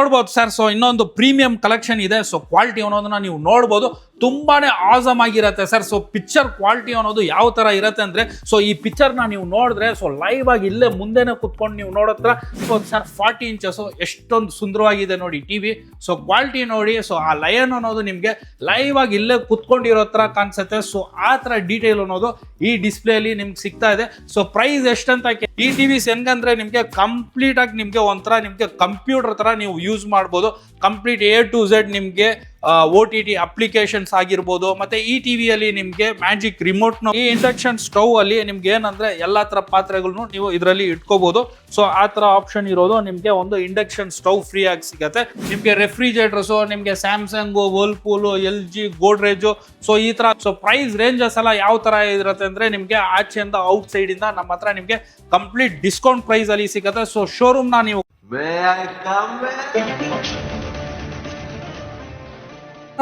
ನೋಡ್ಬೋದು sir. So ಇನ್ನೊಂದು premium collection ಇದೆ. ಸೊ ಕ್ವಾಲಿಟಿ ಅನ್ನೋದನ್ನ ನೀವು ನೋಡ್ಬೋದು, ತುಂಬಾನೇ ಆಸಮ್ ಆಗಿರುತ್ತೆ ಸರ್. ಸೊ ಪಿಕ್ಚರ್ ಕ್ವಾಲಿಟಿ ಅನ್ನೋದು ಯಾವ ತರ ಇರುತ್ತೆ ಅಂದ್ರೆ, ಸೊ ಈ ಪಿಕ್ಚರ್ನ ನೀವು ನೋಡಿದ್ರೆ ಸೊ ಲೈವ್ ಆಗಿ ಇಲ್ಲೇ ಮುಂದೆನೆ ಕುತ್ಕೊಂಡು ನೀವು ನೋಡತ್ರ ಸೊ ಸರ್ 40 ಇಂಚಸ್ ಎಷ್ಟೊಂದು ಸುಂದರವಾಗಿದೆ ನೋಡಿ ಟಿವಿ. ಸೊ ಕ್ವಾಲಿಟಿ ನೋಡಿ, ಸೊ ಆ ಲಯನ್ ಅನ್ನೋದು ನಿಮ್ಗೆ ಲೈವ್ ಆಗಿ ಇಲ್ಲೇ ಕುತ್ಕೊಂಡಿರೋ ತರ ಕಾಣಿಸುತ್ತೆ. ಸೊ ಆ ತರ ಡೀಟೇಲ್ ಅನ್ನೋದು ಈ ಡಿಸ್ಪ್ಲೇ ಅಲ್ಲಿ ನಿಮ್ಗೆ ಸಿಗ್ತಾ ಇದೆ. ಸೊ ಪ್ರೈಸ್ ಎಷ್ಟಂತ ಈ ಟಿವಿಸ್ ಹೆಂಗಂದ್ರೆ ನಿಮ್ಗೆ ಕಂಪ್ಲೀಟ್ ಆಗಿ ನಿಮ್ಗೆ ಒಂಥರ ನಿಮ್ಗೆ ಕಂಪ್ಯೂಟರ್ ತರ ನೀವು ಯೂಸ್ ಮಾಡ್ಬೋದು. ಕಂಪ್ಲೀಟ್ A to Z ನಿಮ್ಗೆ OTT ಅಪ್ಲಿಕೇಶನ್ಸ್ ಆಗಿರ್ಬೋದು, ಮತ್ತೆ ಈ ಟಿವಿಯಲ್ಲಿ ನಿಮ್ಗೆ ಮ್ಯಾಜಿಕ್ ರಿಮೋಟ್ ಈ ಇಂಡಕ್ಷನ್ ಸ್ಟವ್ ಅಲ್ಲಿ ನಿಮ್ಗೆ ಏನಂದ್ರೆ ಎಲ್ಲಾ ತರ ಪಾತ್ರೆಗಳನ್ನು ನೀವು ಇದರಲ್ಲಿ ಇಟ್ಕೋಬಹುದು. ಸೊ ಆ ತರ ಆಪ್ಷನ್ ಇರೋದು ನಿಮ್ಗೆ ಒಂದು ಇಂಡಕ್ಷನ್ ಸ್ಟವ್ ಫ್ರೀ ಆಗಿ ಸಿಗತ್ತೆ. ನಿಮ್ಗೆ ರೆಫ್ರಿಜರೇಟರ್ಸ್ ನಿಮ್ಗೆ Samsung, Whirlpool, LG, Godrej, so ಈ ತರ. ಸೊ ಪ್ರೈಸ್ ರೇಂಜಸ್ ಎಲ್ಲ ಯಾವ ತರ ಇರುತ್ತೆ ಅಂದ್ರೆ ನಿಮ್ಗೆ ಆಚೆಯಿಂದ ಔಟ್ ಸೈಡ್ ಇಂದ ನಮ್ಮ ಹತ್ರ ನಿಮ್ಗೆ ಕಂಪ್ಲೀಟ್ ಡಿಸ್ಕೌಂಟ್ ಪ್ರೈಸ್ ಅಲ್ಲಿ ಸಿಗತ್ತೆ. ಸೊ ಶೋರೂಮ್ ನ ನೀವು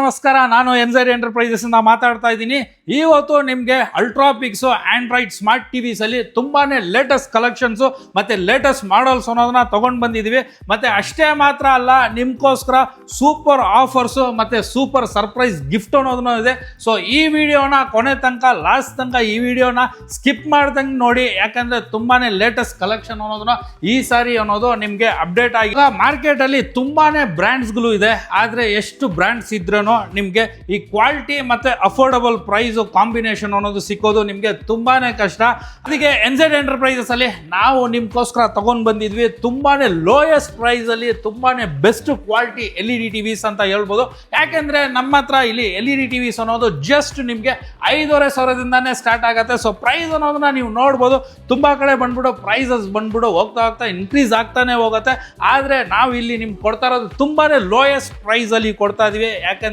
ನಮಸ್ಕಾರ, ನಾನು NZ ಎಂಟರ್ಪ್ರೈಸಸ್ ಇಂದ ಮಾತಾಡ್ತಾ ಇದ್ದೀನಿ. ಇವತ್ತು ನಿಮಗೆ ಅಲ್ಟ್ರಾಪಿಕ್ಸ್ ಆಂಡ್ರಾಯ್ಡ್ ಸ್ಮಾರ್ಟ್ ಟಿವಿಸ್ ಅಲ್ಲಿ ತುಂಬಾನೇ ಲೇಟೆಸ್ಟ್ ಕಲೆಕ್ಷನ್ಸ್ ಮತ್ತೆ ಲೇಟೆಸ್ಟ್ ಮಾಡಲ್ಸ್ ಅನ್ನೋದನ್ನ ತಗೊಂಡ್ ಬಂದಿದೀವಿ. ಮತ್ತೆ ಅಷ್ಟೇ ಮಾತ್ರ ಅಲ್ಲ, ನಿಮ್ಗೋಸ್ಕರ ಸೂಪರ್ ಆಫರ್ಸ್ ಮತ್ತೆ ಸೂಪರ್ ಸರ್ಪ್ರೈಸ್ ಗಿಫ್ಟ್ ಅನ್ನೋದನ್ನ ಇದೆ. ಸೊ ಈ ವಿಡಿಯೋನ ಕೊನೆ ತನಕ ಲಾಸ್ಟ್ ತನಕ ಈ ವಿಡಿಯೋನ ಸ್ಕಿಪ್ ಮಾಡ್ದಂಗೆ ನೋಡಿ, ಯಾಕಂದ್ರೆ ತುಂಬಾನೇ ಲೇಟೆಸ್ಟ್ ಕಲೆಕ್ಷನ್ ಅನ್ನೋದನ್ನ ಈ ಸಾರಿ ಅನ್ನೋದು ನಿಮ್ಗೆ ಅಪ್ಡೇಟ್ ಆಗಿ ಮಾರ್ಕೆಟ್ ಅಲ್ಲಿ ತುಂಬಾನೇ ಬ್ರ್ಯಾಂಡ್ಸ್ ಗಳು ಇದೆ. ಆದ್ರೆ ಎಷ್ಟು ಬ್ರ್ಯಾಂಡ್ಸ್ ಇದ್ರೂ ನಿಮ್ಗೆ ಈ ಕ್ವಾಲಿಟಿ ಮತ್ತೆ ಅಫೋರ್ಡಬಲ್ ಪ್ರೈಸ್ ಕಾಂಬಿನೇಷನ್ ಅನ್ನೋದು ಸಿಕ್ಕೋದು ನಿಮ್ಗೆ ತುಂಬಾನೇ ಕಷ್ಟ. ಅದಕ್ಕೆ NZ ಎಂಟರ್ಪ್ರೈಸಸ್ ಅಲ್ಲಿ ನಾವು ನಿಮ್ಗೋಸ್ಕರ ತಗೊಂಡ್ ಬಂದಿದ್ವಿ ತುಂಬಾನೇ ಲೋಯೆಸ್ಟ್ ಪ್ರೈಸ್ ಅಲ್ಲಿ ತುಂಬಾನೇ ಬೆಸ್ಟ್ ಕ್ವಾಲಿಟಿ LED ಟಿವಿಸ್ ಅಂತ ಹೇಳ್ಬೋದು. ಯಾಕೆಂದ್ರೆ ನಮ್ಮ ಹತ್ರ ಇಲ್ಲಿ LED ಟಿವಿಸ್ ಅನ್ನೋದು ಜಸ್ಟ್ ನಿಮ್ಗೆ 5,500ದಿಂದಾನೇ ಸ್ಟಾರ್ಟ್ ಆಗುತ್ತೆ. ಸೊ ಪ್ರೈಸ್ ಅನ್ನೋದನ್ನ ನೀವು ನೋಡ್ಬೋದು, ತುಂಬಾ ಕಡೆ ಬಂದ್ಬಿಟ್ಟು ಪ್ರೈಸಸ್ ಬಂದ್ಬಿಟ್ಟು ಹೋಗ್ತಾ ಹೋಗ್ತಾ ಇನ್ಕ್ರೀಸ್ ಆಗ್ತಾನೆ ಹೋಗುತ್ತೆ. ಆದ್ರೆ ನಾವು ಇಲ್ಲಿ ನಿಮ್ಗೆ ಕೊಡ್ತಾ ಇರೋದು ತುಂಬಾನೇ ಲೋಯೆಸ್ಟ್ ಪ್ರೈಸ್ ಅಲ್ಲಿ ಕೊಡ್ತಾ ಇದೀವಿ. ಯಾಕಂದ್ರೆ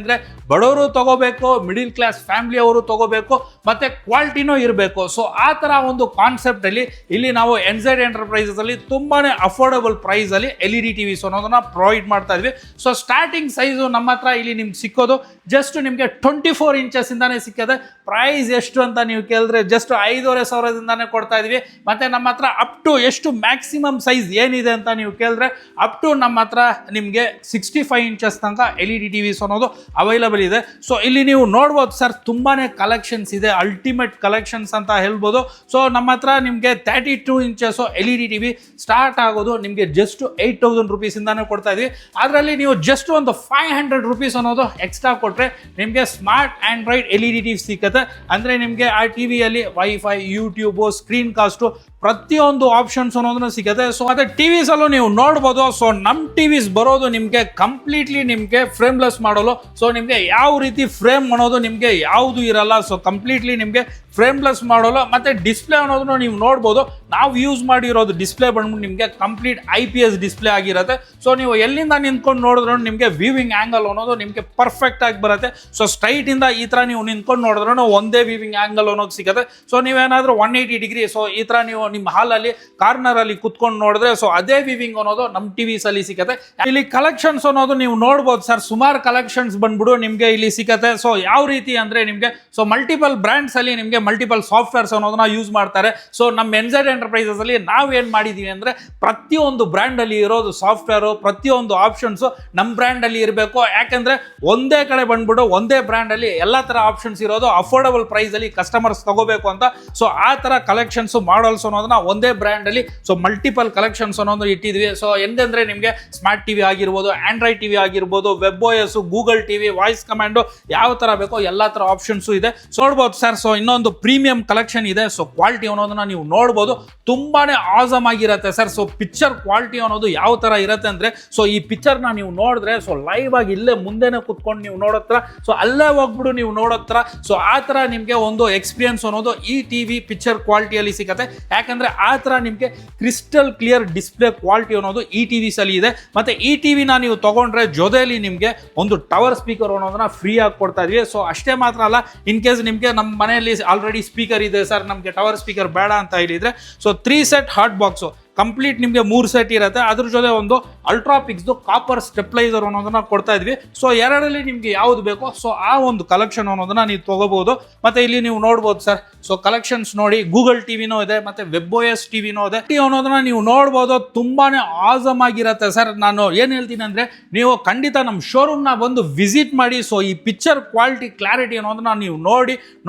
ಬಡವರು ತಗೋಬೇಕು, ಮಿಡಿಲ್ ಕ್ಲಾಸ್ ಫ್ಯಾಮಿಲಿ ಅವರು ತಗೋಬೇಕು, ಮತ್ತೆ ಕ್ವಾಲಿಟಿನೂ ಇರಬೇಕು. ಸೊ ಆ ತರ ಒಂದು ಕಾನ್ಸೆಪ್ಟ್ ಅಲ್ಲಿ ಇಲ್ಲಿ ನಾವು NZ ಎಂಟರ್ಪ್ರೈಸಸ್ ಅಲ್ಲಿ ತುಂಬಾನೇ ಅಫೋರ್ಡಬಲ್ ಪ್ರೈಸ್ ಅಲ್ಲಿ LED ಟಿವಿಸ್ ಅನ್ನೋದನ್ನ ಪ್ರೊವೈಡ್ ಮಾಡ್ತಾ ಇದ್ವಿ. ಸೊ ಸ್ಟಾರ್ಟಿಂಗ್ ಸೈಜ್ ನಮ್ಮ ಹತ್ರ ಇಲ್ಲಿ ನಿಮ್ಗೆ ಸಿಕ್ಕೋದು ಜಸ್ಟ್ ನಿಮ್ಗೆ 24 ಇಂಚಸ್ ಇಂದಾನೆ ಸಿಕ್ಕದೆ. ಪ್ರೈಸ್ ಎಷ್ಟು ಅಂತ ನೀವು ಕೇಳಿದ್ರೆ ಜಸ್ಟ್ 5,500ದಿಂದಾನೆ ಕೊಡ್ತಾ ಇದೀವಿ. ಮತ್ತೆ ನಮ್ಮ ಹತ್ರ ಅಪ್ ಟು ಎಷ್ಟು ಮ್ಯಾಕ್ಸಿಮಮ್ ಸೈಜ್ ಏನಿದೆ ಅಂತ ನೀವು ಕೇಳಿದ್ರೆ ಅಪ್ ಟು ನಮ್ಮ ಹತ್ರ ನಿಮ್ಗೆ 65 ಇಂಚಸ್ ತನಕ LED ಟಿವಿಸ್ ಅನ್ನೋದು ಅವೈಲಬಲ್ ಇದೆ. ಸೊ ಇಲ್ಲಿ ನೀವು ನೋಡ್ಬೋದು ಸರ್, ತುಂಬಾನೇ ಕಲೆಕ್ಷನ್ಸ್ ಇದೆ, ಅಲ್ಟಿಮೇಟ್ ಕಲೆಕ್ಷನ್ಸ್ ಅಂತ ಹೇಳ್ಬೋದು. ಸೊ ನಮ್ಮ ಹತ್ರ ನಿಮ್ಗೆ 32 ಇಂಚಸ್ LED ಟಿವಿ ಸ್ಟಾರ್ಟ್ ಆಗೋದು ನಿಮ್ಗೆ ಜಸ್ಟ್ 8,000 ರುಪೀಸ್ ಇಂದಾನೆ ಕೊಡ್ತಾ ಇದೀವಿ. ಅದರಲ್ಲಿ ನೀವು ಜಸ್ಟ್ ಒಂದು 500 ರುಪೀಸ್ ಅನ್ನೋದು ಎಕ್ಸ್ಟ್ರಾ ಕೊಟ್ರೆ ನಿಮ್ಗೆ ಸ್ಮಾರ್ಟ್ ಆಂಡ್ರಾಯ್ಡ್ LED ಟಿವಿ ಸಿಕ್ಕತ್ತೆ. ಅಂದ್ರೆ ನಿಮ್ಗೆ ಆ ಟಿವಿಯಲ್ಲಿ ವೈಫೈ, ಯೂಟ್ಯೂಬ್, ಸ್ಕ್ರೀನ್ ಕಾಸ್ಟ್ ಪ್ರತಿಯೊಂದು ಆಪ್ಷನ್ಸ್ ಅನ್ನೋದನ್ನ ಸಿಗುತ್ತೆ. ಸೊ ಅದೇ ಟಿವಿಸ್ ಅಲ್ಲೂ ನೀವು ನೋಡ್ಬೋದು. ಸೊ ನಮ್ ಟಿವಿಸ್ ಬರೋದು ನಿಮ್ಗೆ ಕಂಪ್ಲೀಟ್ಲಿ ನಿಮ್ಗೆ ಫ್ರೇಮ್ಲೆಸ್ ಮಾಡಲು. ಸೊ ನಿಮ್ಗೆ ಯಾವ ರೀತಿ ಫ್ರೇಮ್ ಅನ್ನೋದು ನಿಮ್ಗೆ ಯಾವುದು ಇರಲ್ಲ. ಸೊ ಕಂಪ್ಲೀಟ್ಲಿ ನಿಮ್ಗೆ ಫ್ರೇಮ್ಲೆಸ್ ಮಾಡೋಲ್ಲ. ಮತ್ತೆ ಡಿಸ್ಪ್ಲೇ ಅನ್ನೋದನ್ನ ನೀವು ನೋಡ್ಬೋದು. ನಾವು ಯೂಸ್ ಮಾಡಿರೋದು ಡಿಸ್ಪ್ಲೇ ಬಂದ್ಬಿಟ್ಟು ನಿಮ್ಗೆ ಕಂಪ್ಲೀಟ್ IPS ಡಿಸ್ಪ್ಲೇ ಆಗಿರುತ್ತೆ. ಸೊ ನೀವು ಎಲ್ಲಿಂದ ನಿಂತ್ಕೊಂಡು ನೋಡಿದ್ರು ನಿಮ್ಗೆ ವ್ಯೂವಿಂಗ್ ಆಂಗಲ್ ಅನ್ನೋದು ನಿಮ್ಗೆ ಪರ್ಫೆಕ್ಟ್ ಆಗಿ ಬರುತ್ತೆ. ಸೊ ಸ್ಟ್ರೈಟ್ ಇಂದ ಈ ತರ ನೀವು ನಿಂತ್ಕೊಂಡು ನೋಡಿದ್ರು ಒಂದೇ ವ್ಯೂವಿಂಗ್ ಆಂಗಲ್ ಅನ್ನೋದು ಸಿಗುತ್ತೆ. ಸೊ ನೀವೇನಾದ್ರೂ 180 ಡಿಗ್ರಿ ಸೊ ಈ ತರ ನೀವು ನಿಮ್ಮ ಹಾಲಲ್ಲಿ ಕಾರ್ನರ್ ಅಲ್ಲಿ ಕುತ್ಕೊಂಡು ನೋಡಿದ್ರೆ ಸೊ ಅದೇ ವ್ಯೂವಿಂಗ್ ಅನ್ನೋದು ನಮ್ಮ ಟಿವಿಸ್ ಅಲ್ಲಿ ಸಿಗುತ್ತೆ. ಇಲ್ಲಿ ಕಲೆಕ್ಷನ್ಸ್ ಅನ್ನೋದು ನೀವು ನೋಡ್ಬೋದು ಸರ್, ಸುಮಾರು ಕಲೆಕ್ಷನ್ಸ್ ಬಂದ್ಬಿಡು ನಿಮ್ಗೆ ಇಲ್ಲಿ ಸಿಗುತ್ತೆ. ಸೊ ಯಾವ ರೀತಿ ಅಂದ್ರೆ ನಿಮ್ಗೆ ಸೊ ಮಲ್ಟಿಪಲ್ ಬ್ರ್ಯಾಂಡ್ಸ್ ಅಲ್ಲಿ ನಿಮ್ಗೆ ಮಲ್ಟಿಪಲ್ ಸಾಫ್ಟ್ವೇರ್ಸ್ ಅನ್ನೋದನ್ನ ಯೂಸ್ ಮಾಡ್ತಾರೆ. ಸೊ ನಮ್ಮ NZ ಎಂಟರ್ಪ್ರೈಸಸ್ ಅಲ್ಲಿ ನಾವು ಏನ್ ಮಾಡಿದೀವಿ ಅಂದ್ರೆ ಪ್ರತಿಯೊಂದು ಬ್ರ್ಯಾಂಡ್ ಅಲ್ಲಿ ಇರೋದು ಸಾಫ್ಟ್ವೇರ್, ಪ್ರತಿಯೊಂದು ಆಪ್ಷನ್ಸ್ ನಮ್ಮ ಬ್ರ್ಯಾಂಡ್ ಅಲ್ಲಿ ಇರಬೇಕು. ಯಾಕಂದ್ರೆ ಒಂದೇ ಕಡೆ ಬಂದ್ಬಿಟ್ಟು ಒಂದೇ ಬ್ರ್ಯಾಂಡ್ ಅಲ್ಲಿ ಎಲ್ಲಾ ತರ ಆಪ್ಷನ್ಸ್ ಇರೋದು ಅಫೋರ್ಡಬಲ್ ಪ್ರೈಸ್ ಅಲ್ಲಿ ಕಸ್ಟಮರ್ಸ್ ತಗೋಬೇಕು ಅಂತ. ಸೊ ಆ ತರ ಕಲೆಕ್ಷನ್ಸ್ ಮಾಡಲ್ಸ್ ಅನ್ನೋದನ್ನ ಒಂದೇ ಬ್ರ್ಯಾಂಡ್ ಅಲ್ಲಿ ಸೊ ಮಲ್ಟಿಪಲ್ ಕಲೆಕ್ಷನ್ಸ್ ಅನ್ನೋದು ಇಟ್ಟಿದ್ವಿ. ಸೊ ಎಂದ್ರೆ ನಿಮ್ಗೆ ಸ್ಮಾರ್ಟ್ ಟಿವಿ ಆಗಿರ್ಬೋದು, ಆಂಡ್ರಾಯ್ಡ್ ಟಿವಿ ಆಗಿರ್ಬೋದು, WebOS, Google TV, voice command ಯಾವ ತರ ಬೇಕೋ ಎಲ್ಲಾ ತರ ಆಪ್ಷನ್ಸ್ ಇದೆ. ಸೊ ನೋಡ್ಬೋದು ಸರ್. ಸೊ ಇನ್ನೊಂದು ಪ್ರೀಮಿಯಂ ಕಲೆಕ್ಷನ್ ಇದೆ. ಸೊ ಕ್ವಾಲಿಟಿ ಅನ್ನೋದನ್ನ ನೀವು ನೋಡ್ಬೋದು, ತುಂಬಾನೇ ಆಸಮ್ ಆಗಿರುತ್ತೆ ಸರ್. ಸೊ ಪಿಕ್ಚರ್ ಕ್ವಾಲಿಟಿ ಅನ್ನೋದು ಯಾವ ತರ ಇರುತ್ತೆ ಅಂದ್ರೆ, ಸೊ ಈ ಪಿಕ್ಚರ್ ನ ನೀವು ನೋಡಿದ್ರೆ ಸೊ ಲೈವ್ ಆಗಿ ಇಲ್ಲೇ ಮುಂದೆನೆ ಕುತ್ಕೊಂಡು ನೀವು ನೋಡತ್ರ, ಸೊ ಅಲ್ಲೇ ಹೋಗ್ಬಿಡು ನೀವು ನೋಡತ್ರ. ಸೊ ಆ ತರ ನಿಮ್ಗೆ ಒಂದು ಎಕ್ಸ್ಪೀರಿಯನ್ಸ್ ಅನ್ನೋದು ಈ ಟಿವಿ ಪಿಕ್ಚರ್ ಕ್ವಾಲಿಟಿಯಲ್ಲಿ ಸಿಗುತ್ತೆ. ಯಾಕಂದ್ರೆ ಆ ತರ ನಿಮ್ಗೆ ಕ್ರಿಸ್ಟಲ್ ಕ್ಲಿಯರ್ ಡಿಸ್ಪ್ಲೇ ಕ್ವಾಲಿಟಿ ಅನ್ನೋದು ಈ ಟಿವಿಸ್ ಅಲ್ಲಿ ಇದೆ. ಮತ್ತೆ ಈ ಟಿವಿನ ನೀವು ತಗೊಂಡ್ರೆ ಜೊತೆಯಲ್ಲಿ ನಿಮ್ಗೆ ಒಂದು ಟವರ್ ಸ್ಪೀಕರ್ ಅನ್ನೋದನ್ನ ಫ್ರೀ ಆಗಿ ಕೊಡ್ತಾ ಇದೀವಿ. ಸೊ ಅಷ್ಟೇ ಮಾತ್ರ ಅಲ್ಲ, ಇನ್ ಕೇಸ್ ನಿಮ್ಗೆ ನಮ್ಮ ಮನೆಯಲ್ಲಿ ಆಲ್ರೆಡಿ ಸ್ಪೀಕರ್ ಇದೆ ಸರ್, ನಮ್ಗೆ ಟವರ್ ಸ್ಪೀಕರ್ ಬೇಡ ಅಂತ ಹೇಳಿದ್ರೆ so 3 set hot box complete ನಿಮಗೆ 3 ಸೆಟ್ ಇರುತ್ತೆ. ಅದ್ರ ಜೊತೆ ಒಂದು ಅಲ್ಟ್ರಾಪಿಕ್ಸ್ ಕಾಪರ್ ಸ್ಟೆಪ್ಲೈಸರ್ ಅನ್ನೋದನ್ನ ಕೊಡ್ತಾ ಇದ್ವಿ. ಸೊ ಎರಡರಲ್ಲಿ ನಿಮ್ಗೆ ಯಾವ್ದು ಬೇಕೋ ಸೊ ಆ ಒಂದು ಕಲೆಕ್ಷನ್ ಅನ್ನೋದನ್ನ ನೀವು ತಗೋಬಹುದು. ಮತ್ತೆ ಇಲ್ಲಿ ನೀವು ನೋಡ್ಬೋದು ಸರ್, ಸೊ ಕಲೆಕ್ಷನ್ಸ್ ನೋಡಿ. ಗೂಗಲ್ ಟಿವಿನೂ ಇದೆ, ಮತ್ತೆ WebOS ಟಿವಿನೂ ಇದೆ. ಅನ್ನೋದನ್ನ ನೀವು ನೋಡ್ಬೋದು, ತುಂಬಾನೇ ಆಸಮ್ ಆಗಿರುತ್ತೆ ಸರ್. ನಾನು ಏನ್ ಹೇಳ್ತೀನಿ ಅಂದ್ರೆ, ನೀವು ಖಂಡಿತ ನಮ್ಮ ಶೋರೂಮ್ನ ಬಂದು ವಿಸಿಟ್ ಮಾಡಿ. ಸೊ ಈ ಪಿಕ್ಚರ್ ಕ್ವಾಲಿಟಿ, ಕ್ಲಾರಿಟಿ ಅನ್ನೋದನ್ನ ನೀವು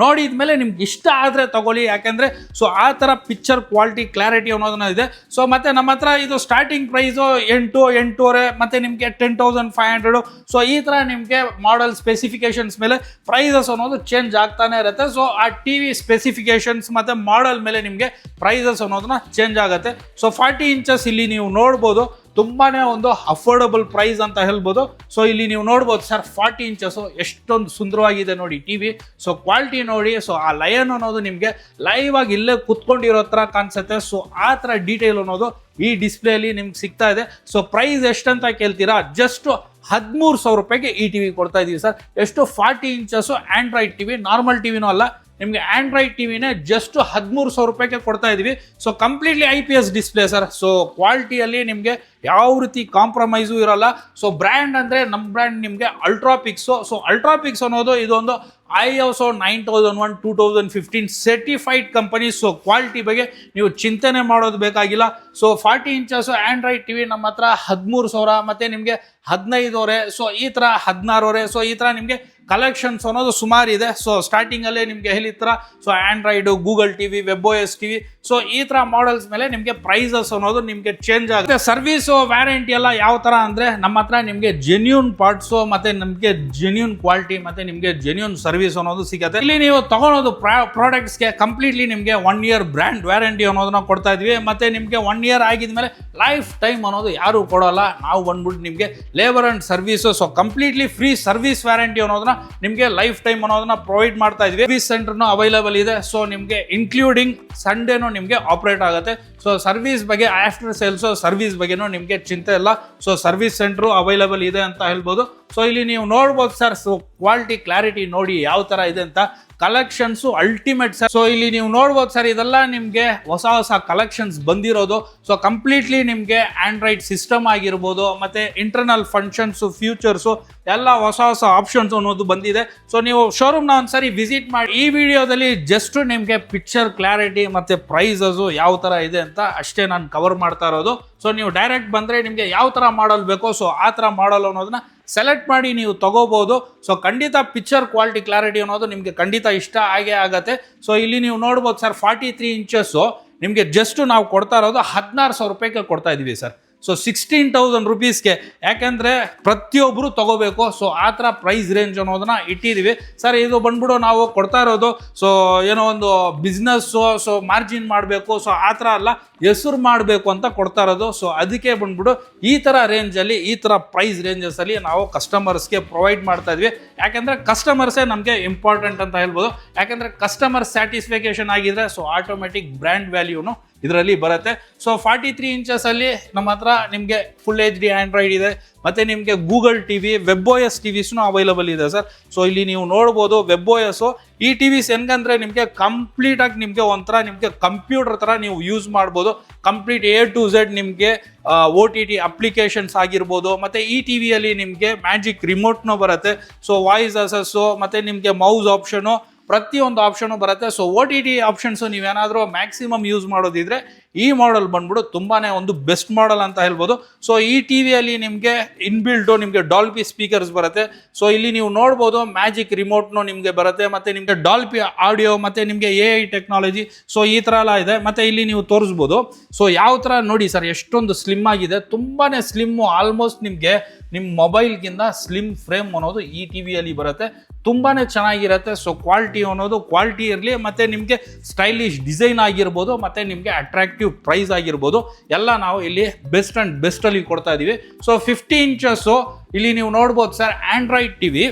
ನೋಡಿದ್ಮೇಲೆ ನಿಮ್ಗೆ ಇಷ್ಟ ಆದ್ರೆ ತಗೊಳ್ಳಿ. ಯಾಕಂದ್ರೆ ಸೊ ಆ ತರ ಪಿಕ್ಚರ್ ಕ್ವಾಲಿಟಿ, ಕ್ಲಾರಿಟಿ ಅನ್ನೋದನ್ನ ಇದೆ. ಸೊ ಮತ್ತೆ ನಮ್ಮ ಹತ್ರ ಇದು ಸ್ಟಾರ್ಟಿಂಗ್ ಪ್ರೈಸು 8,500 ಮತ್ತೆ ನಿಮಗೆ 10,500. ಸೊ ಈ ತರ ನಿಮಗೆ ಮಾಡೆಲ್ ಸ್ಪೆಸಿಫಿಕೇಶನ್ಸ್ ಮೇಲೆ ಪ್ರೈಸಸ್ ಅನ್ನೋದು ಚೇಂಜ್ ಆಗ್ತಾನೆ ಇರುತ್ತೆ. ಸೊ ಆ ಟಿವಿ ಸ್ಪೆಸಿಫಿಕೇಶನ್ಸ್ ಮತ್ತೆ ಮಾಡೆಲ್ ಮೇಲೆ ನಿಮಗೆ ಪ್ರೈಸಸ್ ಅನ್ನೋದನ್ನ ಚೇಂಜ್ ಆಗುತ್ತೆ. ಸೊ 40 ಇಂಚಸ್ ಇಲ್ಲಿ ನೀವು ನೋಡ್ಬೋದು, ತುಂಬಾನೇ ಒಂದು ಅಫೋರ್ಡಬಲ್ ಪ್ರೈಸ್ ಅಂತ ಹೇಳ್ಬೋದು. ಸೊ ಇಲ್ಲಿ ನೀವು ನೋಡ್ಬೋದು ಸರ್, 40 ಇಂಚಸ್ ಎಷ್ಟೊಂದು ಸುಂದರವಾಗಿದೆ ನೋಡಿ ಟಿವಿ. ಸೊ ಕ್ವಾಲಿಟಿ ನೋಡಿ. ಸೊ ಆ ಲಯನ್ ಅನ್ನೋದು ನಿಮಗೆ ಲೈವ್ ಆಗಿ ಇಲ್ಲೇ ಕುತ್ಕೊಂಡಿರೋ ತರ ಕಾಣಿಸುತ್ತೆ. ಸೊ ಆ ತರ ಡೀಟೇಲ್ ಅನ್ನೋದು ಈ ಡಿಸ್ಪ್ಲೇ ಅಲ್ಲಿ ನಿಮ್ಗೆ ಸಿಗ್ತಾ ಇದೆ. ಸೊ ಪ್ರೈಸ್ ಎಷ್ಟಂತ ಕೇಳ್ತೀರಾ, ಜಸ್ಟ್ 13,000 ರೂಪಾಯಿಗೆ ಈ ಟಿವಿ ಕೊಡ್ತಾ ಇದೀವಿ ಸರ್. ಎಷ್ಟು? 40 ಇಂಚಸ್ ಆಂಡ್ರಾಯ್ಡ್ ಟಿವಿ, ನಾರ್ಮಲ್ ಟಿವಿನೂ ಅಲ್ಲ, ನಿಮಗೆ ಆಂಡ್ರಾಯ್ಡ್ ಟಿವಿನೇ ಜಸ್ಟ್ 13,000 ರೂಪಾಯಿಗೆ ಕೊಡ್ತಾ ಇದೀವಿ. So completely IPS display sir. So ಕ್ವಾಲಿಟಿಯಲ್ಲಿ ನಿಮಗೆ ಯಾವ ರೀತಿ ಕಾಂಪ್ರಮೈಸು ಇರಲ್ಲ. ಸೊ ಬ್ರ್ಯಾಂಡ್ ಅಂದರೆ ನಮ್ಮ ಬ್ರ್ಯಾಂಡ್ ನಿಮಗೆ ಅಲ್ಟ್ರಾಪಿಕ್ಸು. ಸೊ ಅಲ್ಟ್ರಾಪಿಕ್ಸ್ ಅನ್ನೋದು ಇದೊಂದು ISO 9001 2015 certified company. So quality ಬಗ್ಗೆ ನೀವು ಚಿಂತನೆ ಮಾಡೋದು ಬೇಕಾಗಿಲ್ಲ. ಸೊ 40 ಇಂಚಸ್ ಆಂಡ್ರಾಯ್ಡ್ ಟಿವಿ ನಮ್ಮ ಹತ್ರ 13,000 ಮತ್ತೆ ನಿಮಗೆ 15,000. ಸೊ ಈ ಥರ 16,000. ಸೊ ಈ ಥರ ನಿಮಗೆ ಕಲೆಕ್ಷನ್ಸ್ ಅನ್ನೋದು ಸುಮಾರು ಇದೆ. ಸೊ ಸ್ಟಾರ್ಟಿಂಗಲ್ಲೇ ನಿಮಗೆ ಹೇಳಿತ್ರ so Android, Google TV, WebOS TV. So ಈ ಥರ ಮಾಡೆಲ್ಸ್ ಮೇಲೆ ನಿಮಗೆ ಪ್ರೈಸಸ್ ಅನ್ನೋದು ನಿಮಗೆ ಚೇಂಜ್ ಆಗುತ್ತೆ. ಸರ್ವಿಸು, ವ್ಯಾರಂಟಿ ಎಲ್ಲ ಯಾವ ಥರ ಅಂದರೆ, ನಮ್ಮ ಹತ್ರ ನಿಮಗೆ ಜೆನ್ಯೂನ್ ಪಾರ್ಟ್ಸು ಮತ್ತೆ ನಮಗೆ ಜೆನ್ಯೂನ್ ಕ್ವಾಲಿಟಿ ಮತ್ತೆ ನಿಮಗೆ ಜೆನ್ಯೂನ್ ಸರ್ವಿಸ್ ಅನ್ನೋದು ಸಿಗುತ್ತೆ. ಇಲ್ಲಿ ನೀವು ತಗೊಳೋದು ಪ್ರಾಡಕ್ಟ್ಸ್ಗೆ ಕಂಪ್ಲೀಟ್ಲಿ ನಿಮಗೆ 1 ಇಯರ್ ಬ್ರ್ಯಾಂಡ್ ವ್ಯಾರಂಟಿ ಅನ್ನೋದನ್ನ ಕೊಡ್ತಾ ಇದ್ವಿ. ಮತ್ತೆ ನಿಮಗೆ 1 ಇಯರ್ ಆಗಿದ್ಮೇಲೆ ಲೈಫ್ ಟೈಮ್ ಅನ್ನೋದು ಯಾರು ಕೊಡೋಲ್ಲ, ನಾವು ಬಂದ್ಬಿಟ್ಟು ನಿಮಗೆ labour and service. So completely free service warranty ಅನ್ನೋದನ್ನ ನಿಮಗೆ ಲೈಫ್ ಟೈಮ್ ಅನ್ನೋದನ್ನ ಪ್ರೊವೈಡ್ ಮಾಡ್ತಾ ಇದ್ವಿ. ಸರ್ವಿಸ್ ಸೆಂಟರ್ನು ಅವೈಲೇಬಲ್ ಇದೆ. ಸೊ ನಿಮಗೆ ಇನ್ಕ್ಲೂಡಿಂಗ್ ಸಂಡೇನು ನಿಮಗೆ ಆಪರೇಟ್ ಆಗುತ್ತೆ. ಸೊ ಸರ್ವಿಸ್ ಬಗ್ಗೆ, ಆಫ್ಟರ್ ಸೇಲ್ಸ್ ಸರ್ವಿಸ್ ಬಗ್ಗೆನೂ ನಿಮಗೆ ಚಿಂತೆ ಇಲ್ಲ. ಸೊ ಸರ್ವಿಸ್ ಸೆಂಟ್ರು ಅವೈಲೇಬಲ್ ಇದೆ ಅಂತ ಹೇಳ್ಬೋದು. ಸೊ ಇಲ್ಲಿ ನೀವು ನೋಡ್ಬೋದು ಸರ್, ಸೊ ಕ್ವಾಲಿಟಿ, ಕ್ಲಾರಿಟಿ ನೋಡಿ ಯಾವ ತರ ಇದೆ ಅಂತ. Collections ultimate sir. ಸೊ ಇಲ್ಲಿ ನೀವು ನೋಡ್ಬೋದು ಸರ್, ಇದೆಲ್ಲ ನಿಮಗೆ ಹೊಸ ಕಲೆಕ್ಷನ್ಸ್ ಬಂದಿರೋದು. ಸೊ ಕಂಪ್ಲೀಟ್ಲಿ ನಿಮಗೆ ಆಂಡ್ರಾಯ್ಡ್ ಸಿಸ್ಟಮ್ ಆಗಿರ್ಬೋದು, ಮತ್ತೆ ಇಂಟರ್ನಲ್ ಫಂಕ್ಷನ್ಸು, ಫ್ಯೂಚರ್ಸು ಎಲ್ಲ ಹೊಸ ಆಪ್ಷನ್ಸ್ ಅನ್ನೋದು ಬಂದಿದೆ. ಸೊ ನೀವು ಶೋರೂಮ್ನ ಒಂದ್ಸರಿ ವಿಸಿಟ್ ಮಾಡಿ. ಈ ವಿಡಿಯೋದಲ್ಲಿ ಜಸ್ಟ್ ನಿಮಗೆ ಪಿಕ್ಚರ್ ಕ್ಲಾರಿಟಿ ಮತ್ತೆ ಪ್ರೈಸಸ್ ಯಾವ ತರ ಇದೆ ಅಂತ ಅಷ್ಟೇ ನಾನು ಕವರ್ ಮಾಡ್ತಾ ಇರೋದು. ಸೊ ನೀವು ಡೈರೆಕ್ಟ್ ಬಂದರೆ ನಿಮಗೆ ಯಾವ ಥರ ಮಾಡಲ್ ಬೇಕೋ ಸೊ ಆ ಥರ ಮಾಡಲ್ ಅನ್ನೋದನ್ನ ಸೆಲೆಕ್ಟ್ ಮಾಡಿ ನೀವು ತಗೋಬೋದು. ಸೊ ಖಂಡಿತ ಪಿಕ್ಚರ್ ಕ್ವಾಲಿಟಿ, ಕ್ಲಾರಿಟಿ ಅನ್ನೋದು ನಿಮಗೆ ಖಂಡಿತ ಇಷ್ಟ ಆಗೇ ಆಗುತ್ತೆ. ಸೊ ಇಲ್ಲಿ ನೀವು ನೋಡ್ಬೋದು ಸರ್, 43 ಇಂಚಸ್ಸು ನಿಮಗೆ ಜಸ್ಟ್ ನಾವು ಕೊಡ್ತಾ ಇರೋದು 16,000 ರೂಪಾಯಿಗೆ ಕೊಡ್ತಾ ಇದ್ದೀವಿ ಸರ್. ಸೊ 16,000 ರುಪೀಸ್ಗೆ, ಯಾಕೆಂದರೆ ಪ್ರತಿಯೊಬ್ಬರು ತಗೋಬೇಕು. ಸೊ ಆ ಥರ ಪ್ರೈಸ್ ರೇಂಜ್ ಅನ್ನೋದನ್ನ ಇಟ್ಟಿದ್ದೀವಿ ಸರ್. ಇದು ಬಂದ್ಬಿಡು ನಾವು ಕೊಡ್ತಾ ಇರೋದು ಸೊ ಏನೋ ಒಂದು ಬಿಸ್ನೆಸ್ಸು, ಸೊ ಮಾರ್ಜಿನ್ ಮಾಡಬೇಕು, ಸೊ ಆ ಥರ ಅಲ್ಲ, ಹೆಸರು ಮಾಡಬೇಕು ಅಂತ ಕೊಡ್ತಾ ಇರೋದು. ಸೊ ಅದಕ್ಕೆ ಬಂದ್ಬಿಟ್ಟು ಈ ಥರ ರೇಂಜಲ್ಲಿ, ಈ ಥರ ಪ್ರೈಸ್ ರೇಂಜಸಲ್ಲಿ ನಾವು ಕಸ್ಟಮರ್ಸ್ಗೆ ಪ್ರೊವೈಡ್ ಮಾಡ್ತಾ ಇದ್ವಿ. ಯಾಕೆಂದರೆ ಕಸ್ಟಮರ್ಸೇ ನಮಗೆ ಇಂಪಾರ್ಟೆಂಟ್ ಅಂತ ಹೇಳ್ಬೋದು. ಯಾಕೆಂದರೆ ಕಸ್ಟಮರ್ ಸ್ಯಾಟಿಸ್ಫ್ಯಾಕ್ಷನ್ ಆಗಿದ್ರೆ ಸೊ ಆಟೋಮೆಟಿಕ್ ಬ್ರ್ಯಾಂಡ್ ವ್ಯಾಲ್ಯೂನು ಇದರಲ್ಲಿ ಬರುತ್ತೆ. ಸೊ 43 ಇಂಚಸಲ್ಲಿ ನಮ್ಮ ಹತ್ರ ನಿಮಗೆ ಫುಲ್ HD ಆಂಡ್ರಾಯ್ಡ್ ಇದೆ, ಮತ್ತು ನಿಮಗೆ ಗೂಗಲ್ ಟಿವಿ, WebOS ಟಿವಿಸ್ನು ಅವೈಲೇಬಲ್ ಇದೆ ಸರ್. ಸೊ ಇಲ್ಲಿ ನೀವು ನೋಡ್ಬೋದು WebOS ಈ ಟಿವಿಸ್ ಹೆಂಗಂದ್ರೆ ನಿಮಗೆ ಕಂಪ್ಲೀಟಾಗಿ ನಿಮಗೆ ಒಂಥರ ನಿಮಗೆ ಕಂಪ್ಯೂಟರ್ ಥರ ನೀವು ಯೂಸ್ ಮಾಡ್ಬೋದು. ಕಂಪ್ಲೀಟ್ A to Z ನಿಮಗೆ OTT ಅಪ್ಲಿಕೇಶನ್ಸ್ ಆಗಿರ್ಬೋದು, ಮತ್ತು ಈ ಟಿವಿಯಲ್ಲಿ ನಿಮಗೆ ಮ್ಯಾಜಿಕ್ ರಿಮೋಟ್ನೂ ಬರುತ್ತೆ. ಸೊ ವಾಯ್ಸ್ ಅಸಸ್ಸು ಮತ್ತು ನಿಮಗೆ ಮೌಸ್ ಆಪ್ಷನು, ಪ್ರತಿಯೊಂದು ಆಪ್ಷನು ಬರುತ್ತೆ. ಸೊ OTT ಆಪ್ಷನ್ಸು ನೀವೇನಾದರೂ ಮ್ಯಾಕ್ಸಿಮಮ್ ಯೂಸ್ ಮಾಡೋದಿದ್ರೆ ಈ ಮಾಡೆಲ್ ಬಂದ್ಬಿಟ್ಟು ತುಂಬಾನೇ ಒಂದು ಬೆಸ್ಟ್ ಮಾಡೆಲ್ ಅಂತ ಹೇಳ್ಬೋದು. ಸೊ ಈ ಟಿವಿಯಲ್ಲಿ ನಿಮಗೆ ಇನ್ಬಿಲ್ಟು ನಿಮಗೆ ಡಾಲ್ಬಿ ಸ್ಪೀಕರ್ಸ್ ಬರುತ್ತೆ. ಸೊ ಇಲ್ಲಿ ನೀವು ನೋಡ್ಬೋದು ಮ್ಯಾಜಿಕ್ ರಿಮೋಟ್ನು ನಿಮಗೆ ಬರುತ್ತೆ, ಮತ್ತು ನಿಮಗೆ ಡಾಲ್ಬಿ ಆಡಿಯೋ, ಮತ್ತು ನಿಮಗೆ AI ಟೆಕ್ನಾಲಜಿ. ಸೊ ಈ ಥರ ಎಲ್ಲ ಇದೆ. ಮತ್ತು ಇಲ್ಲಿ ನೀವು ತೋರಿಸ್ಬೋದು. ಸೊ ಯಾವ ಥರ ನೋಡಿ ಸರ್, ಎಷ್ಟೊಂದು ಸ್ಲಿಮ್ ಆಗಿದೆ, ತುಂಬಾನೇ ಸ್ಲಿಮ್ಮು. ಆಲ್ಮೋಸ್ಟ್ ನಿಮಗೆ ನಿಮ್ಮ ಮೊಬೈಲ್ಗಿಂತ ಸ್ಲಿಮ್ ಫ್ರೇಮ್ ಅನ್ನೋದು ಈ ಟಿವಿಯಲ್ಲಿ ಬರುತ್ತೆ. ತುಂಬಾನೇ ಚೆನ್ನಾಗಿರುತ್ತೆ. ಸೊ ಕ್ವಾಲಿಟಿ ಅನ್ನೋದು ಕ್ವಾಲಿಟಿ ಇರಲಿ, ಮತ್ತು ನಿಮಗೆ ಸ್ಟೈಲಿಶ್ ಡಿಸೈನ್ ಆಗಿರ್ಬೋದು, ಮತ್ತು ನಿಮಗೆ ಅಟ್ರಾಕ್ಟಿವ್ ಪ್ರೈಸ್ ಆಗಿರ್ಬೋದು, ಎಲ್ಲ ನಾವು ಇಲ್ಲಿ ಬೆಸ್ಟ್ ಆ್ಯಂಡ್ ಬೆಸ್ಟಲ್ಲಿ ಕೊಡ್ತಾ ಇದ್ದೀವಿ. ಸೊ 50 ಇಂಚಸ್ಸು ಇಲ್ಲಿ ನೀವು ನೋಡ್ಬೋದು ಸರ್, ಆಂಡ್ರಾಯ್ಡ್ ಟಿವಿ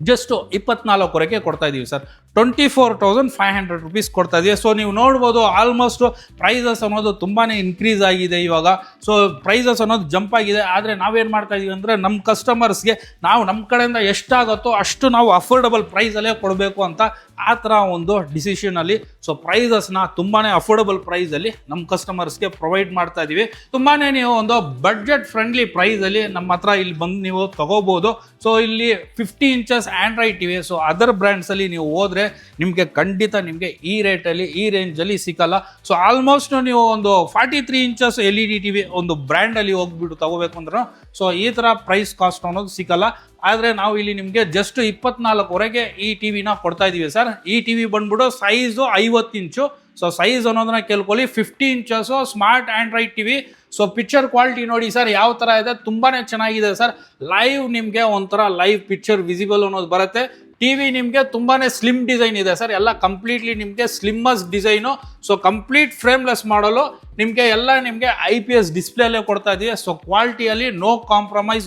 ಜಸ್ಟ್ 24,000 ಕೊಡ್ತಾ ಇದ್ದೀವಿ ಸರ್. 24,500 ರುಪೀಸ್ ಕೊಡ್ತಾ ಇದೀವಿ. ಸೊ ನೀವು ನೋಡ್ಬೋದು ಆಲ್ಮೋಸ್ಟ್ ಪ್ರೈಸಸ್ ಅನ್ನೋದು ತುಂಬಾ ಇನ್ಕ್ರೀಸ್ ಆಗಿದೆ ಇವಾಗ. ಸೊ ಪ್ರೈಸಸ್ ಅನ್ನೋದು ಜಂಪ್ ಆಗಿದೆ. ಆದರೆ ನಾವೇನು ಮಾಡ್ತಾ ಇದೀವಿ ಅಂದರೆ, ನಮ್ಮ ಕಸ್ಟಮರ್ಸ್ಗೆ ನಾವು ನಮ್ಮ ಕಡೆಯಿಂದ ಎಷ್ಟಾಗುತ್ತೋ ಅಷ್ಟು ನಾವು ಅಫೋರ್ಡಬಲ್ ಪ್ರೈಸಲ್ಲೇ ಕೊಡಬೇಕು ಅಂತ ಆ ಥರ ಒಂದು ಡಿಸಿಷನಲ್ಲಿ ಸೊ ಪ್ರೈಸಸ್ನ ತುಂಬಾ ಅಫೋರ್ಡಬಲ್ ಪ್ರೈಸಲ್ಲಿ ನಮ್ಮ ಕಸ್ಟಮರ್ಸ್ಗೆ ಪ್ರೊವೈಡ್ ಮಾಡ್ತಾ ಇದ್ದೀವಿ. ತುಂಬಾ ನೀವು ಒಂದು ಬಡ್ಜೆಟ್ ಫ್ರೆಂಡ್ಲಿ ಪ್ರೈಸಲ್ಲಿ ನಮ್ಮ ಹತ್ರ ಇಲ್ಲಿ ಬಂದು ನೀವು ತಗೋಬೋದು. ಸೊ ಇಲ್ಲಿ 50 inches Android TV, so other ಬ್ರ್ಯಾಂಡ್ಸಲ್ಲಿ ನೀವು ಹೋದರೆ ಆದರೆ ನಿಮಗೆ ಖಂಡಿತ ನಿಮಗೆ ಈ ರೇಟಲ್ಲಿ ಈ ರೇಂಜಲ್ಲಿ ಸಿಕ್ಕಲ್ಲ. ಸೊ ಆಲ್ಮೋಸ್ಟ್ ನೀವು ಒಂದು 43 ಇಂಚಸ್ LED TV ಒಂದು ಬ್ರ್ಯಾಂಡಲ್ಲಿ ಹೋಗ್ಬಿಟ್ಟು ತಗೋಬೇಕು ಅಂದ್ರೆ ಸೊ ಈ ಥರ ಪ್ರೈಸ್ ಕಾಸ್ಟ್ ಅನ್ನೋದು ಸಿಕ್ಕಲ್ಲ. ಆದರೆ ನಾವು ಇಲ್ಲಿ ನಿಮಗೆ ಜಸ್ಟ್ 24ವರೆಗೆ ಈ ಟಿವಿನ ಕೊಡ್ತಾ ಇದ್ದೀವಿ ಸರ್. ಈ ಟಿವಿ ಬಂದ್ಬಿಟ್ಟು ಸೈಜು 50 ಇಂಚು. ಸೊ ಸೈಜ್ ಅನ್ನೋದನ್ನ ಕೇಳ್ಕೊಳ್ಳಿ, 50 inches smart Android TV. So picture quality ನೋಡಿ ಸರ್ ಯಾವ ಥರ ಇದೆ, ತುಂಬಾ ಚೆನ್ನಾಗಿದೆ ಸರ್. ಲೈವ್ ನಿಮಗೆ ಒಂಥರ ಲೈವ್ ಪಿಕ್ಚರ್ ವಿಸಿಬಲ್ ಅನ್ನೋದು ಬರುತ್ತೆ. ಟಿವಿ ನಿಮಗೆ ತುಂಬಾನೇ ಸ್ಲಿಮ್ ಡಿಸೈನ್ ಇದೆ ಸರ್, ಎಲ್ಲ ಕಂಪ್ಲೀಟ್ಲಿ ನಿಮಗೆ ಸ್ಲಿಮ್ಮಸ್ ಡಿಸೈನು. ಸೊ ಕಂಪ್ಲೀಟ್ ಫ್ರೇಮ್ಲೆಸ್ ಮಾಡಲು ನಿಮಗೆ ಎಲ್ಲ ನಿಮಗೆ IPS ಡಿಸ್ಪ್ಲೇಲೇ ಕೊಡ್ತಾ ಇದೀವಿ. ಸೊ ಕ್ವಾಲಿಟಿಯಲ್ಲಿ ನೋ ಕಾಂಪ್ರಮೈಸ್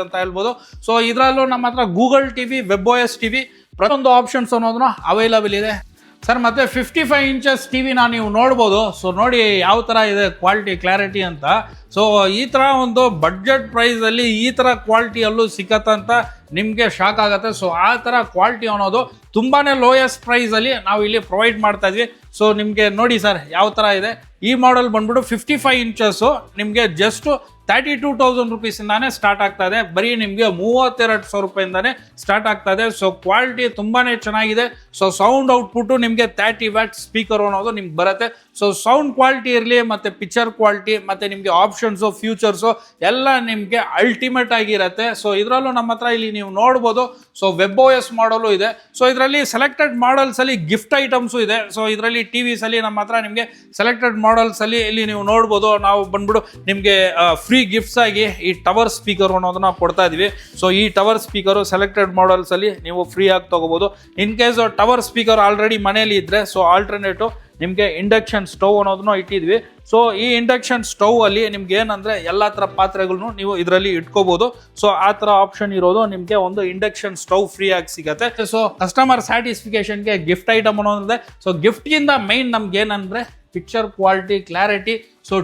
ಅಂತ ಹೇಳ್ಬೋದು. ಸೊ ಇದರಲ್ಲೂ ನಮ್ಮ ಹತ್ರ ಗೂಗಲ್ ಟಿವಿ, WebOS ಟಿವಿ ಪ್ರತಿಯೊಂದು ಆಪ್ಷನ್ಸ್ ಅನ್ನೋದನ್ನ ಅವೈಲಬಲ್ ಇದೆ ಸರ್. ಮತ್ತೆ 55 ಇಂಚಸ್ ಟಿವಿನ ನೀವು ನೋಡ್ಬೋದು. ಸೊ ನೋಡಿ ಯಾವ ಥರ ಇದೆ ಕ್ವಾಲಿಟಿ ಕ್ಲಾರಿಟಿ ಅಂತ. ಸೊ ಈ ಥರ ಒಂದು ಬಡ್ಜೆಟ್ ಪ್ರೈಸಲ್ಲಿ ಈ ಥರ ಕ್ವಾಲಿಟಿಯಲ್ಲೂ ಸಿಕ್ಕತ್ತಂತ ನಿಮಗೆ ಶಾಕ್ ಆಗುತ್ತೆ. ಸೊ ಆ ಥರ ಕ್ವಾಲಿಟಿ ಅನ್ನೋದು ತುಂಬಾ ಲೋಯೆಸ್ಟ್ ಪ್ರೈಸಲ್ಲಿ ನಾವು ಇಲ್ಲಿ ಪ್ರೊವೈಡ್ ಮಾಡ್ತಾ ಇದ್ವಿ. ಸೊ ನಿಮಗೆ ನೋಡಿ ಸರ್ ಯಾವ ಥರ ಇದೆ. ಈ ಮಾಡೆಲ್ ಬಂದ್ಬಿಟ್ಟು 55 ಇಂಚಸ್ಸು ನಿಮಗೆ ಜಸ್ಟ್ 32,000 ರುಪೀಸಿಂದಾನೇ ಸ್ಟಾರ್ಟ್ ಆಗ್ತಾ ಇದೆ. ಬರೀ ನಿಮಗೆ 32,000 ರೂಪಾಯಿಂದಾನೇ ಸ್ಟಾರ್ಟ್ ಆಗ್ತಾ ಇದೆ. ಸೊ ಕ್ವಾಲಿಟಿ ತುಂಬಾ ಚೆನ್ನಾಗಿದೆ. ಸೊ ಸೌಂಡ್ ಔಟ್ಪುಟ್ಟು ನಿಮಗೆ 30 ವ್ಯಾಟ್ ಸ್ಪೀಕರ್ ಅನ್ನೋದು ನಿಮ್ಗೆ ಬರುತ್ತೆ. ಸೊ ಸೌಂಡ್ ಕ್ವಾಲಿಟಿ ಇರಲಿ ಮತ್ತು ಪಿಕ್ಚರ್ ಕ್ವಾಲಿಟಿ ಮತ್ತು ನಿಮಗೆ ಆಪ್ಷನ್ಸು ಫ್ಯೂಚರ್ಸು ಎಲ್ಲ ನಿಮಗೆ ಅಲ್ಟಿಮೇಟ್ ಆಗಿರುತ್ತೆ. ಸೊ ಇದರಲ್ಲೂ ನಮ್ಮ ಹತ್ರ ಇಲ್ಲಿ ನೀವು ನೋಡ್ಬೋದು. ಸೊ WebOS ಮಾಡಲು ಇದೆ. ಸೊ ಇದರಲ್ಲಿ ಸೆಲೆಕ್ಟೆಡ್ ಮಾಡಲ್ಸಲ್ಲಿ ಗಿಫ್ಟ್ ಐಟಮ್ಸು ಇದೆ. ಸೊ ಇದರಲ್ಲಿ TVಸಲ್ಲಿ ನಮ್ಮ ಹತ್ರ ನಿಮಗೆ ಸೆಲೆಕ್ಟೆಡ್ ಮಾಡಲ್ಸಲ್ಲಿ ಇಲ್ಲಿ ನೀವು ನೋಡ್ಬೋದು. ನಾವು ಬಂದ್ಬಿಟ್ಟು ನಿಮಗೆ ಫ್ರೀ ಗಿಫ್ಟ್ಸ್ ಆಗಿ ಈ ಟವರ್ ಸ್ಪೀಕರ್ ಅನ್ನೋದನ್ನ ಕೊಡ್ತಾ ಇದೀವಿ. ಸೊ ಈ ಟವರ್ ಸ್ಪೀಕರು ಸೆಲೆಕ್ಟೆಡ್ ಮಾಡಲ್ಸಲ್ಲಿ ನೀವು ಫ್ರೀ ಆಗಿ ತಗೋಬೋದು. In case tower speaker already ಮನೆಯಲ್ಲಿ ಇದ್ರೆ ಸೊ ಆಲ್ಟರ್ನೇಟು ನಿಮಗೆ ಇಂಡಕ್ಷನ್ ಸ್ಟವ್ ಅನ್ನೋದನ್ನ ಇಟ್ಟಿದ್ವಿ. ಸೊ ಈ ಇಂಡಕ್ಷನ್ ಸ್ಟವ್ ಅಲ್ಲಿ ನಿಮ್ಗೆ ಏನಂದ್ರೆ ಎಲ್ಲ ಥರ ಪಾತ್ರೆಗಳನ್ನು ನೀವು ಇದರಲ್ಲಿ ಇಟ್ಕೋಬಹುದು. ಸೊ ಆ ಥರ ಆಪ್ಷನ್ ಇರೋದು ನಿಮಗೆ ಒಂದು ಇಂಡಕ್ಷನ್ ಸ್ಟವ್ ಫ್ರೀ ಆಗಿ ಸಿಗುತ್ತೆ. ಸೊ ಕಸ್ಟಮರ್ ಸ್ಯಾಟಿಸ್ಫಿಕೇಶನ್ಗೆ ಗಿಫ್ಟ್ ಐಟಮ್ ಅನ್ನೋದಿದೆ. ಸೊ ಗಿಫ್ಟ್ಗಿಂತ ಮೈನ್ ನಮ್ಗೆ ಏನಂದ್ರೆ ಪಿಕ್ಚರ್ ಕ್ವಾಲಿಟಿ ಕ್ಲಾರಿಟಿ. ಸೊ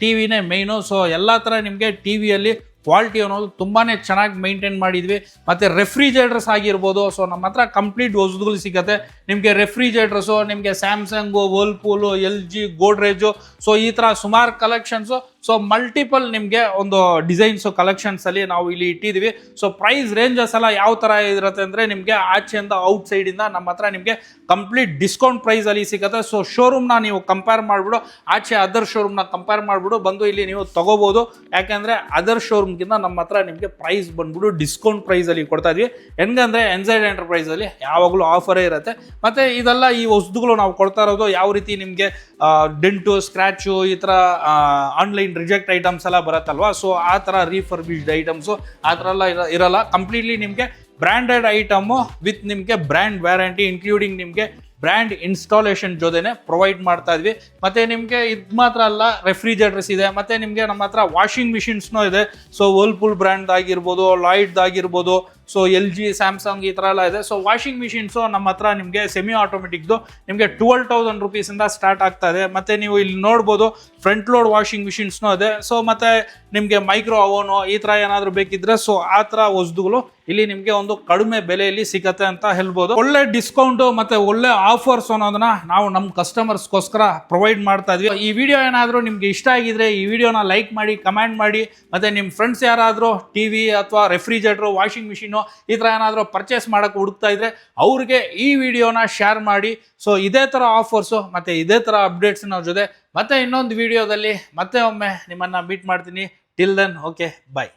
ಟಿವಿನೇ ಮೈನು. ಸೊ ಎಲ್ಲ ಥರ ನಿಮಗೆ ಟಿವಿಯಲ್ಲಿ ಕ್ವಾಲಿಟಿ ಅನ್ನೋದು ತುಂಬಾ ಚೆನ್ನಾಗಿ ಮೇಂಟೈನ್ ಮಾಡಿದ್ವಿ. ಮತ್ತು ರೆಫ್ರಿಜರೇಟರ್ಸ್ ಆಗಿರ್ಬೋದು. ಸೊ ನಮ್ಮ ಹತ್ರ ಕಂಪ್ಲೀಟ್ ವಸ್ತುಗಳು ಸಿಗುತ್ತೆ ನಿಮಗೆ. ರೆಫ್ರಿಜರೇಟರ್ಸು ನಿಮಗೆ ಸ್ಯಾಮ್ಸಂಗು, ವರ್ಲ್ಪೂಲು, LG, ಗೋಡ್ರೇಜು. ಸೊ ಈ ಥರ ಸುಮಾರು ಕಲೆಕ್ಷನ್ಸು. ಸೊ ಮಲ್ಟಿಪಲ್ ನಿಮಗೆ ಒಂದು ಡಿಸೈನ್ಸು ಕಲೆಕ್ಷನ್ಸಲ್ಲಿ ನಾವು ಇಲ್ಲಿ ಇಟ್ಟಿದ್ದೀವಿ. ಸೊ ಪ್ರೈಸ್ ರೇಂಜಸ್ ಎಲ್ಲ ಯಾವ ಥರ ಇರುತ್ತೆ ಅಂದರೆ ನಿಮಗೆ ಆಚೆಯಿಂದ ಔಟ್ ಸೈಡಿಂದ ನಮ್ಮ ಹತ್ರ ನಿಮಗೆ ಕಂಪ್ಲೀಟ್ ಡಿಸ್ಕೌಂಟ್ ಪ್ರೈಸಲ್ಲಿ ಸಿಗುತ್ತೆ. ಸೊ ಶೋರೂಮ್ನ ನೀವು ಕಂಪೇರ್ ಮಾಡಿಬಿಡು, ಆಚೆ ಅದರ್ ಶೋರೂಮ್ನ ಕಂಪೇರ್ ಮಾಡಿಬಿಡು ಬಂದು ಇಲ್ಲಿ ನೀವು ತೊಗೋಬೋದು. ಯಾಕೆಂದರೆ ಅದರ್ ಶೋರೂಮ್ಗಿಂತ ನಮ್ಮ ಹತ್ರ ನಿಮಗೆ ಪ್ರೈಸ್ ಬಂದ್ಬಿಟ್ಟು ಡಿಸ್ಕೌಂಟ್ ಪ್ರೈಸಲ್ಲಿ ಕೊಡ್ತಾ ಇದ್ವಿ. ಹೆಂಗಂದರೆ ಎನ್ಝೈಡ್ ಎಂಟರ್ಪ್ರೈಸಲ್ಲಿ ಯಾವಾಗಲೂ ಆಫರೇ ಇರುತ್ತೆ. ಮತ್ತು ಇದೆಲ್ಲ ಈ ವಸ್ತುಗಳು ನಾವು ಕೊಡ್ತಾ ಇರೋದು ಯಾವ ರೀತಿ ನಿಮಗೆ ಡೆಂಟು, ಸ್ಕ್ರ್ಯಾಚು, ಈ ಥರ ಆನ್ಲೈನ್ ರಿಜೆಕ್ಟ್ ಐಟಮ್ಸ್ ಎಲ್ಲ ಬರುತ್ತಲ್ವಾ. ಸೊ ಆ ಥರ ರೀಫರ್ಬಿಶ್ಡ್ ಐಟಮ್ಸು ಆ ಥರ ಎಲ್ಲ ಇರಲ್ಲ. ಕಂಪ್ಲೀಟ್ಲಿ ನಿಮಗೆ ಬ್ರ್ಯಾಂಡೆಡ್ ಐಟಮು ವಿತ್ ನಿಮಗೆ ಬ್ರ್ಯಾಂಡ್ ವ್ಯಾರಂಟಿ ಇನ್ಕ್ಲೂಡಿಂಗ್ ನಿಮಗೆ ಬ್ರ್ಯಾಂಡ್ ಇನ್ಸ್ಟಾಲೇಷನ್ ಜೊತೆನೆ ಪ್ರೊವೈಡ್ ಮಾಡ್ತಾ ಇದ್ವಿ. ಮತ್ತು ನಿಮಗೆ ಇದು ಮಾತ್ರ ಅಲ್ಲ, ರೆಫ್ರಿಜರೇಟರ್ಸ್ ಇದೆ. ಮತ್ತು ನಿಮಗೆ ನಮ್ಮ ಹತ್ರ ವಾಷಿಂಗ್ ಮಿಷಿನ್ಸ್ನೂ ಇದೆ. ಸೊ ವರ್ಲ್ಪೂಲ್ ಬ್ರ್ಯಾಂಡ್ ಆಗಿರ್ಬೋದು, ಲಾಯ್ಡ್ ಆಗಿರ್ಬೋದು, ಸೊ LG, ಸ್ಯಾಮ್ಸಂಗ್ ಈ ಥರ ಎಲ್ಲ ಇದೆ. ಸೊ ವಾಷಿಂಗ್ ಮಿಷಿನ್ಸು ನಮ್ಮ ಹತ್ರ ನಿಮಗೆ ಸೆಮಿ ಆಟೋಮೆಟಿಕ್ದು ನಿಮಗೆ 12,000 ರುಪೀಸಿಂದ ಸ್ಟಾರ್ಟ್ ಆಗ್ತಾ ಇದೆ. ಮತ್ತು ನೀವು ಇಲ್ಲಿ ನೋಡ್ಬೋದು ಫ್ರಂಟ್ ಲೋಡ್ ವಾಷಿಂಗ್ ಮಿಷಿನ್ಸ್ನೂ ಇದೆ. ಸೊ ಮತ್ತು ನಿಮಗೆ ಮೈಕ್ರೋ ಅವನು ಈ ಥರ ಏನಾದರೂ ಬೇಕಿದ್ರೆ ಸೊ ಆ ಥರ ವಸ್ತುಗಳು ಇಲ್ಲಿ ನಿಮಗೆ ಒಂದು ಕಡಿಮೆ ಬೆಲೆಯಲ್ಲಿ ಸಿಗತ್ತೆ ಅಂತ ಹೇಳ್ಬೋದು. ಒಳ್ಳೆ ಡಿಸ್ಕೌಂಟು ಮತ್ತು ಒಳ್ಳೆ ಆಫರ್ಸ್ ಅನ್ನೋದನ್ನ ನಾವು ನಮ್ಮ ಕಸ್ಟಮರ್ಸ್ಗೋಸ್ಕರ ಪ್ರೊವೈಡ್ ಮಾಡ್ತಾ ಇದ್ವಿ. ಈ ವಿಡಿಯೋ ಏನಾದರೂ ನಿಮಗೆ ಇಷ್ಟ ಆಗಿದ್ರೆ ಈ ವಿಡಿಯೋನ ಲೈಕ್ ಮಾಡಿ, ಕಮೆಂಟ್ ಮಾಡಿ. ಮತ್ತು ನಿಮ್ಮ ಫ್ರೆಂಡ್ಸ್ ಯಾರಾದರೂ ಟಿವಿ ಅಥವಾ ರೆಫ್ರಿಜರೇಟರ್, ವಾಷಿಂಗ್ ಮಿಷಿನ್ ಈ ಥರ ಏನಾದರೂ ಪರ್ಚೇಸ್ ಮಾಡೋಕ್ಕೆ ಹುಡುಕ್ತಾ ಇದ್ರೆ ಅವ್ರಿಗೆ ಈ ವಿಡಿಯೋನ ಶೇರ್ ಮಾಡಿ. ಸೊ ಇದೇ ಥರ ಆಫರ್ಸು ಮತ್ತು ಇದೇ ಥರ ಅಪ್ಡೇಟ್ಸ್ನ ಜೊತೆ ಮತ್ತೆ ಇನ್ನೊಂದು ವಿಡಿಯೋದಲ್ಲಿ ಮತ್ತೆ ಒಮ್ಮೆ ನಿಮ್ಮನ್ನು ಮೀಟ್ ಮಾಡ್ತೀನಿ. ಟಿಲ್ ದೆನ್ ಓಕೆ, ಬಾಯ್.